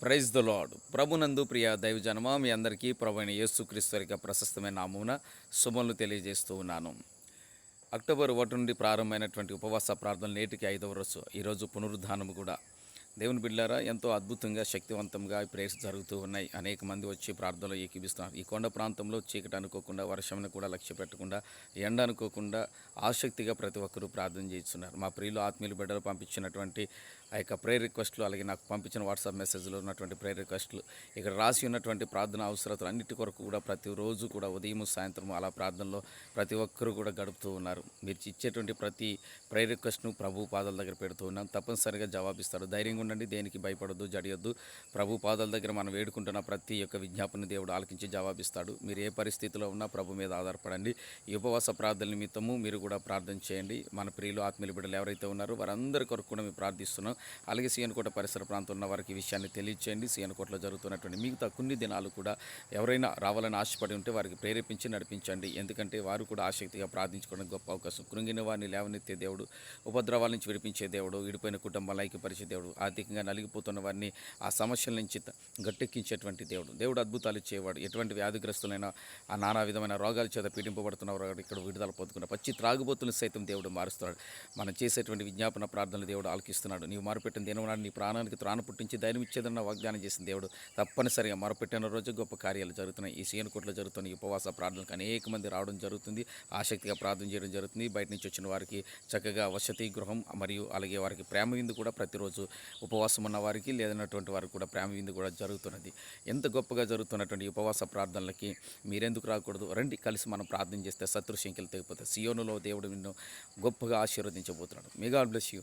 Praise the lord. ప్రభునందు ప్రియ దైవజనమా, మీ అందరికీ ప్రభు అయిన యేసుక్రీస్తు యొక్క ప్రశస్తమైన నామమున శుభములు తెలియజేస్తూ ఉన్నాను. అక్టోబర్ 1 నుండి ప్రారంభమైనటువంటి ఉపవాస ప్రార్థనలు నేటికి 5వ రోజు. ఈరోజు పునరుద్ధానం కూడా. దేవుని బిడ్డలారా, ఎంతో అద్భుతంగా శక్తివంతంగా ప్రేయర్స్ జరుగుతూ ఉన్నాయి. అనేక మంది వచ్చి ప్రార్థనలో ఏకీభిస్తున్నారు. ఈ కొండ ప్రాంతంలో చీకటి అనుకోకుండా, వర్షంను కూడా లక్ష్య పెట్టకుండా, ఎండ అనుకోకుండా ఆసక్తిగా ప్రతి ఒక్కరూ ప్రార్థన చేస్తున్నారు. మా ప్రియులు ఆత్మీయులు బిడ్డలు పంపించినటువంటి ఆ యొక్క ప్రేయర్ రిక్వెస్ట్లు, అలాగే నాకు పంపించిన వాట్సాప్ మెసేజ్లో ఉన్నటువంటి ప్రేయర్ రిక్వెస్ట్లు, ఇక్కడ రాసి ఉన్నటువంటి ప్రార్థన అవసరతలు అన్నిటి కొరకు కూడా ప్రతిరోజు కూడా ఉదయం సాయంత్రం అలా ప్రార్థనలో ప్రతి ఒక్కరూ కూడా గడుపుతూ ఉన్నారు. మీరు ఇచ్చేటువంటి ప్రతి ప్రేయర్ రిక్వెస్ట్ను ప్రభు పాదాల దగ్గర పెడుతూ ఉన్నాం. తప్పనిసరిగా జవాబిస్తాడు. ధైర్యంగా ఉండండి, దేనికి భయపడొద్దు, జడియొద్దు. ప్రభు పాదాల దగ్గర మనం వేడుకుంటున్న ప్రతి ఒక్క విజ్ఞాపన దేవుడు ఆలకించి జవాబిస్తాడు. మీరు ఏ పరిస్థితిలో ఉన్నా ప్రభు మీద ఆధారపడండి. ఈ ఉపవాస ప్రార్థన నిమిత్తము మీరు కూడా ప్రార్థన చేయండి. మన ప్రియులు ఆత్మీయుల బిడ్డలు ఎవరైతే ఉన్నారో వారందరి కొరకు కూడా మేము ప్రార్థిస్తున్నాం. అలాగే సీఎన్కోట పరిసర ప్రాంతం ఉన్న వారికి ఈ విషయాన్ని తెలియచేయండి. సీఎన్కోటలో జరుగుతున్నటువంటి మిగతా కొన్ని దినాలు కూడా ఎవరైనా రావాలని ఆశపడి ఉంటే వారికి ప్రేరేపించి నడిపించండి. ఎందుకంటే వారు కూడా ఆసక్తిగా ప్రార్థించుకోవడానికి గొప్ప అవకాశం. కృంగిన వారిని లేవనెత్తే దేవుడు, ఉపద్రవాల నుంచి విడిపించే దేవుడు, విడిపోయిన కుటుంబాలను ఐక్యపరిచే దేవుడు, ఆర్థికంగా నలిగిపోతున్న వారిని ఆ సమస్యల నుంచి గట్టెక్కించేటువంటి దేవుడు అద్భుతాలు ఇచ్చేవాడు. ఎటువంటి వ్యాధిగ్రస్తులైనా ఆ నానా విధమైన రోగాల చేత పీడింపబడుతున్న వారు ఇక్కడ విడుదల పొందుకున్న పచ్చి త్రాగుబోతులను సైతం దేవుడు మారుస్తున్నాడు. మనం చేసేటువంటి విజ్ఞాపన ప్రార్థనలు దేవుడు ఆలకిస్తున్నాడు. నీవు మొరపెట్టిన దినమునాడు నీ ప్రాణానికి త్రాణ పుట్టించి ధైర్యం ఇచ్చేదన్న వాగ్దానం చేసిన దేవుడు తప్పనిసరిగా మొరపెట్టిన రోజు గొప్ప కార్యాలు జరుగుతున్నాయి. ఈ సీఎన్కోటలో జరుగుతున్న ఈ ఉపవాస ప్రార్థనలకు అనేక మంది రావడం జరుగుతుంది. ఆసక్తిగా ప్రార్థన చేయడం జరుగుతుంది. బయట నుంచి వచ్చిన వారికి చక్కగా వసతి గృహం మరియు అలాగే వారికి ప్రేమ విందు కూడా ప్రతిరోజు ఉపవాసం ఉన్న వారికి లేదన్నటువంటి వారికి కూడా ప్రేమ విందు కూడా జరుగుతున్నది. ఎంత గొప్పగా జరుగుతున్నటువంటి ఉపవాస ప్రార్థనలకి మీరెందుకు రాకూడదు? రండి, కలిసి మనం ప్రార్థన చేస్తే శత్రు శంఖ్యలు తెగిపోతాయి. సియోనులో దేవుడు నిన్ను గొప్పగా ఆశీర్వదించబోతున్నాడు. May God bless you.